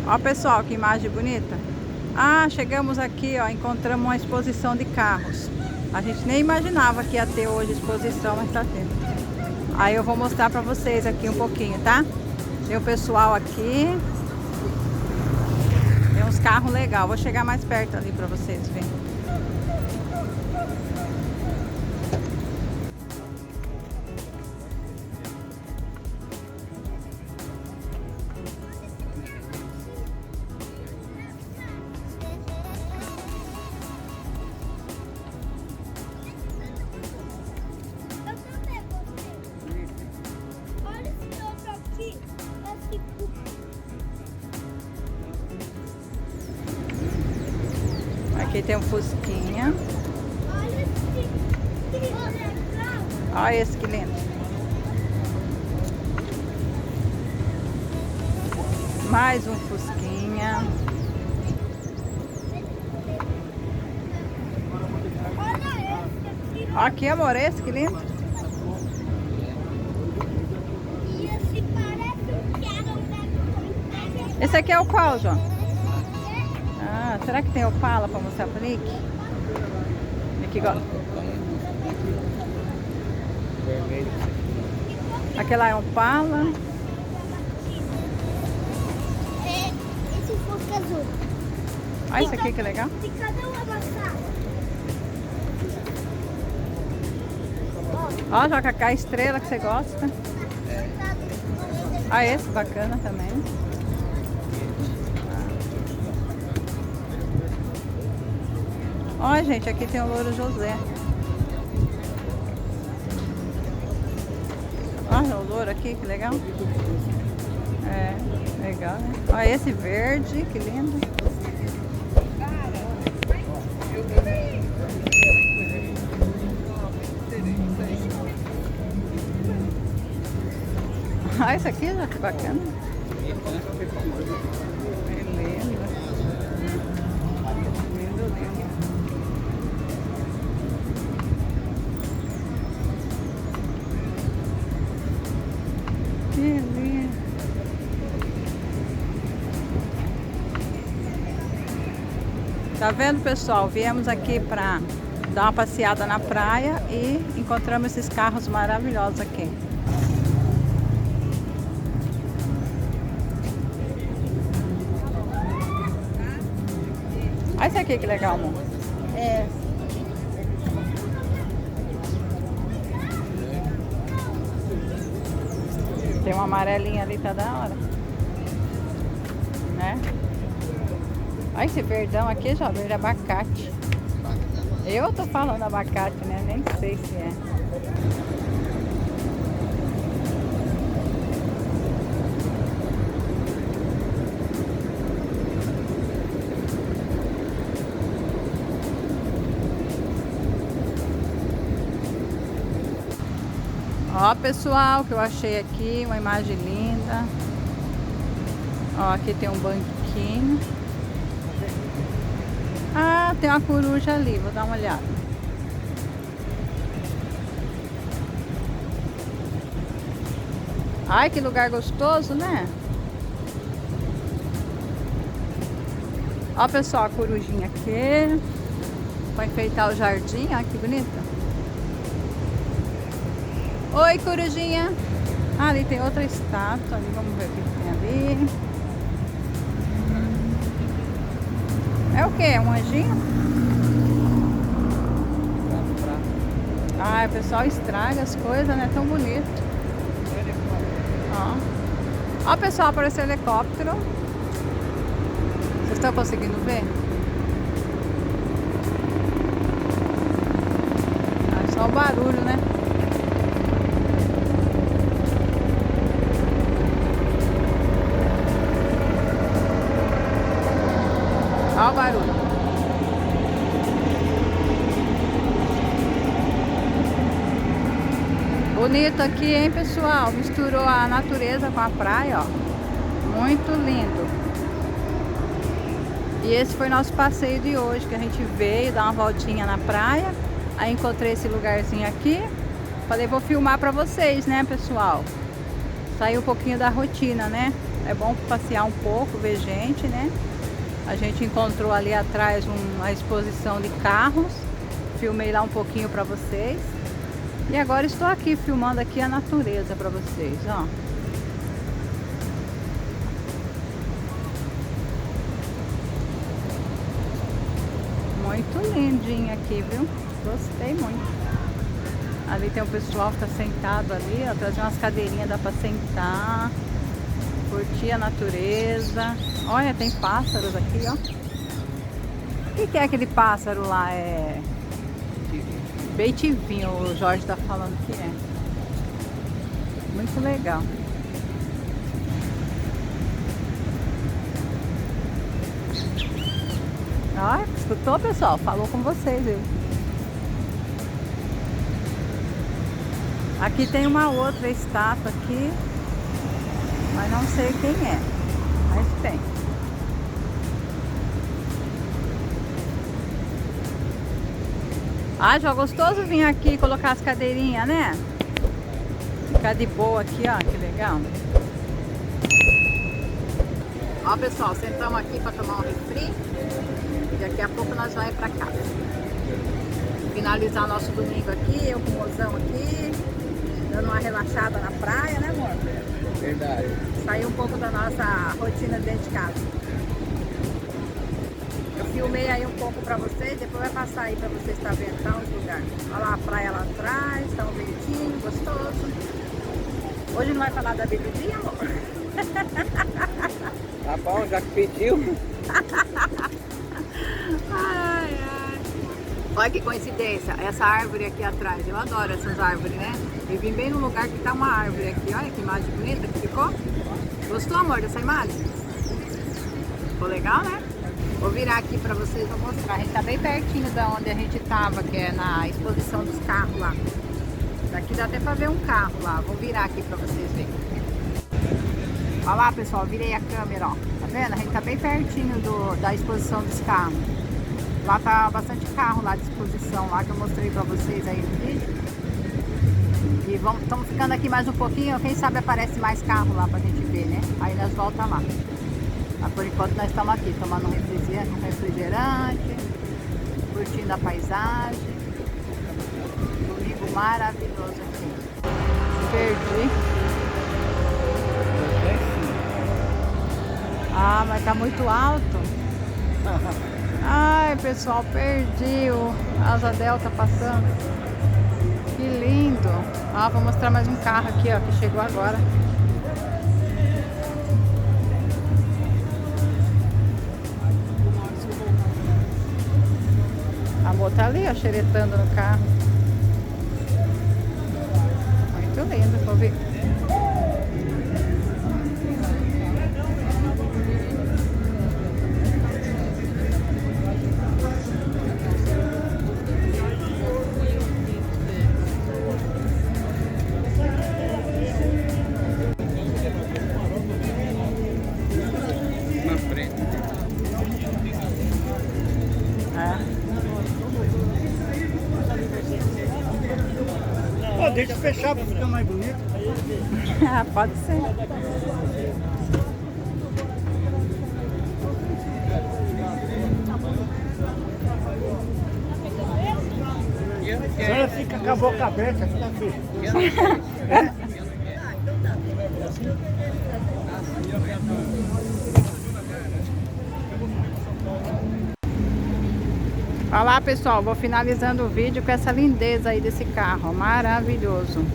Ó, pessoal, que imagem bonita. Ah, chegamos aqui, ó, encontramos uma exposição de carros. A gente nem imaginava que ia ter hoje exposição, mas tá tendo. Aí eu vou mostrar pra vocês aqui um pouquinho, tá? Tem o pessoal aqui. Tem uns carros legais. Vou chegar mais perto ali pra vocês verem. Aqui tem um Fusquinha. Olha esse que lindo. Mais um Fusquinha. Aqui, amor, esse que lindo. Esse aqui é o qual, João? Ah, será que tem Opala para mostrar pro Nick? Nick gosta. Aquele lá é Opala. Esse Fusca azul. Olha esse aqui que legal. E cadê o amassado? Ó, já com a estrela que você gosta. Ah, esse bacana também. Ó, gente, aqui tem o Louro José. Olha o louro aqui, que legal. É, legal, né? Olha esse verde, que lindo. Ah, esse aqui já que bacana. Lindo. Lindo, lindo. Que lindo. Tá vendo, pessoal? Viemos aqui para dar uma passeada na praia e encontramos esses carros maravilhosos aqui. Olha esse aqui que legal, amor. É. Tem uma amarelinha ali, tá da hora. Né? Olha esse verdão aqui, já verde abacate. Eu tô falando abacate, né? Nem sei se é. Ó, pessoal, que eu achei aqui, uma imagem linda. Ó, aqui tem um banquinho. Ah, tem uma coruja ali, vou dar uma olhada. Ai, que lugar gostoso, né? Ó, pessoal, a corujinha aqui. Pra enfeitar o jardim, ó, que bonita. Oi, corujinha. Ah, ali tem outra estátua ali, vamos ver o que tem ali. É o que? Um anjinho? Ah, o pessoal estraga as coisas, né? Tão bonito. Ó. Ó, pessoal, apareceu helicóptero. Vocês estão conseguindo ver? Ah, só o barulho, né? Olha o barulho. Bonito aqui, hein, pessoal? Misturou a natureza com a praia, ó. Muito lindo. E esse foi nosso passeio de hoje, que a gente veio dar uma voltinha na praia. Aí encontrei esse lugarzinho aqui. Falei, vou filmar pra vocês, né, pessoal? Sair um pouquinho da rotina, né? É bom passear um pouco, ver gente, né? A gente encontrou ali atrás uma exposição de carros. Filmei lá um pouquinho para vocês. E agora estou aqui filmando aqui a natureza para vocês, ó. Muito lindinho aqui, viu? Gostei muito. Ali tem o pessoal que tá sentado ali, ó. Trazer umas cadeirinhas, dá para sentar. Curtir a natureza. Olha, tem pássaros aqui, ó. O que é aquele pássaro lá? É beitivinho, o Jorge tá falando que é. Muito legal. Olha, escutou, pessoal? Falou com vocês, viu? Aqui tem uma outra estátua aqui, mas não sei quem é, mas tem. Ah, já gostoso vir aqui e colocar as cadeirinhas, né? Ficar de boa aqui, ó, que legal. Ó, pessoal, sentamos aqui para tomar um refri e daqui a pouco nós vamos para casa. Finalizar nosso domingo aqui, eu com o mozão aqui, dando uma relaxada na praia, né, amor? Verdade. Sair um pouco da nossa rotina dentro de casa. Eu filmei aí um pouco pra vocês, depois vai passar aí pra vocês estar vendo tá, os lugares. Olha lá a praia lá atrás, tá um verdinho, gostoso. Hoje não vai falar da bebidinha, amor? Tá bom, já que pediu. Ai, ai. Olha que coincidência, essa árvore aqui atrás, eu adoro essas árvores, né? Eu vim bem no lugar que tá uma árvore aqui, olha que imagem bonita que ficou. Gostou, amor, dessa imagem? Ficou legal, né? Vou virar aqui pra vocês, vou mostrar. A gente tá bem pertinho da onde a gente tava, que é na exposição dos carros lá. Daqui dá até pra ver um carro lá. Vou virar aqui pra vocês verem. Olha lá, pessoal, virei a câmera, ó. Tá vendo? A gente tá bem pertinho da exposição dos carros. Lá tá bastante carro lá de exposição, lá que eu mostrei pra vocês aí no vídeo. E estamos ficando aqui mais um pouquinho, quem sabe aparece mais carro lá pra gente ver, né? Aí nós voltamos lá. Mas por enquanto nós estamos aqui tomando um refrigerante, curtindo a paisagem. Domingo maravilhoso aqui. Perdi. Ah, mas tá muito alto. Ai, pessoal, perdi o asa delta passando. Que lindo. Ah, vou mostrar mais um carro aqui, ó, que chegou agora. A amor tá ali, ó, xeretando no carro. Muito lindo, vou ver. Na frente. Pô, deixa eu fechar pra ficar mais bonito. Ah, pode ser. A senhora fica com a boca aberta, fica feio. Olha lá, pessoal, vou finalizando o vídeo com essa lindeza aí desse carro, maravilhoso.